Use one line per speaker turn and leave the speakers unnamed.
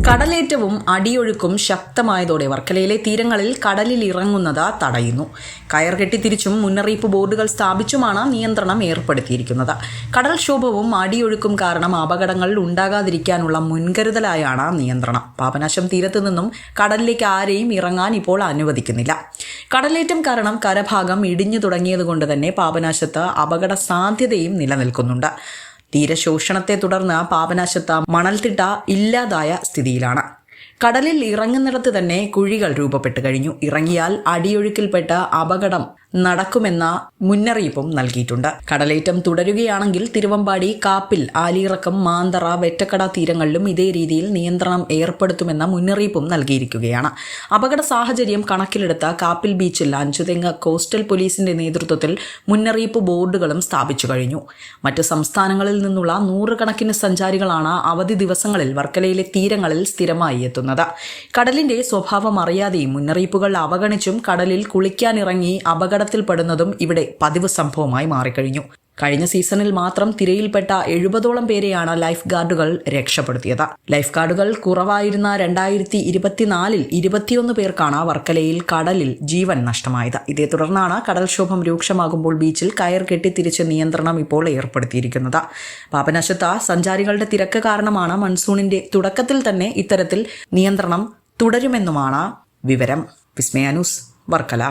കടലേറ്റവും അടിയൊഴുക്കും ശക്തമായതോടെ വർക്കലയിലെ തീരങ്ങളിൽ കടലിൽ ഇറങ്ങുന്നത് തടയുന്നു. കയർ കെട്ടി തിരിച്ചും മുന്നറിയിപ്പ് ബോർഡുകൾ സ്ഥാപിച്ചുമാണ് നിയന്ത്രണം ഏർപ്പെടുത്തിയിരിക്കുന്നത്. കടൽക്ഷോഭവും അടിയൊഴുക്കും കാരണം അപകടങ്ങൾ ഉണ്ടാകാതിരിക്കാനുള്ള മുൻകരുതലായാണ് നിയന്ത്രണം. പാപനാശം തീരത്തു നിന്നും കടലിലേക്ക് ആരെയും ഇറങ്ങാൻ ഇപ്പോൾ അനുവദിക്കുന്നില്ല. കടലേറ്റം കാരണം കരഭാഗം ഇടിഞ്ഞു തുടങ്ങിയതുകൊണ്ട് തന്നെ പാപനാശത്ത് അപകട സാധ്യതയും നിലനിൽക്കുന്നുണ്ട്. തീരശോഷണത്തെ തുടർന്ന് പാപനാശത്ത് മണൽത്തിട്ട ഇല്ലാതായ സ്ഥിതിയിലാണ്. കടലിൽ ഇറങ്ങുന്നിടത്ത് തന്നെ കുഴികൾ രൂപപ്പെട്ടു കഴിഞ്ഞു. ഇറങ്ങിയാൽ അടിയൊഴുക്കിൽപ്പെട്ട് അപകടം നടക്കുമെന്ന മുന്നറിയിപ്പും നൽകിയിട്ടുണ്ട്. കടലേറ്റം തുടരുകയാണെങ്കിൽ തിരുവമ്പാടി, കാപ്പിൽ, ആലിയിറക്കം, മാന്തറ, വെറ്റക്കട തീരങ്ങളിലും ഇതേ രീതിയിൽ നിയന്ത്രണം ഏർപ്പെടുത്തുമെന്ന മുന്നറിയിപ്പും നൽകിയിരിക്കുകയാണ്. അപകട സാഹചര്യം കണക്കിലെടുത്ത കാപ്പിൽ ബീച്ചിൽ അഞ്ചുതെങ്ങ് കോസ്റ്റൽ പോലീസിന്റെ നേതൃത്വത്തിൽ മുന്നറിയിപ്പ് ബോർഡുകളും സ്ഥാപിച്ചു കഴിഞ്ഞു. മറ്റ് സംസ്ഥാനങ്ങളിൽ നിന്നുള്ള നൂറുകണക്കിന് സഞ്ചാരികളാണ് അവധി ദിവസങ്ങളിൽ വർക്കലയിലെ തീരങ്ങളിൽ സ്ഥിരമായി എത്തുന്നത്. കടലിന്റെ സ്വഭാവം അറിയാതെയും മുന്നറിയിപ്പുകൾ അവഗണിച്ചും കടലിൽ കുളിക്കാനിറങ്ങി അപകടത്തിൽപ്പെടുന്നതും ഇവിടെ പതിവ് സംഭവമായി മാറിക്കഴിഞ്ഞു. കഴിഞ്ഞ സീസണിൽ മാത്രം തിരയിൽപ്പെട്ട 70ഓളം പേരെയാണ് ലൈഫ് ഗാർഡുകൾ രക്ഷപ്പെടുത്തിയത്. ലൈഫ് ഗാർഡുകൾ കുറവായിരുന്ന 2024 21 പേർക്കാണ് വർക്കലയിൽ കടലിൽ ജീവൻ നഷ്ടമായത്. ഇതേ തുടർന്നാണ് കടൽക്ഷോഭം രൂക്ഷമാകുമ്പോൾ ബീച്ചിൽ കയർ കെട്ടിത്തിരിച്ച് നിയന്ത്രണം ഇപ്പോൾ ഏർപ്പെടുത്തിയിരിക്കുന്നത്. പാപനാശത്ത് സഞ്ചാരികളുടെ തിരക്ക് കാരണമാണ് മൺസൂണിന്റെ തുടക്കത്തിൽ തന്നെ ഇത്തരത്തിൽ നിയന്ത്രണം തുടരുമെന്നുമാണ് വിവരം. വിസ്മയ ന്യൂസ്, വർക്കല.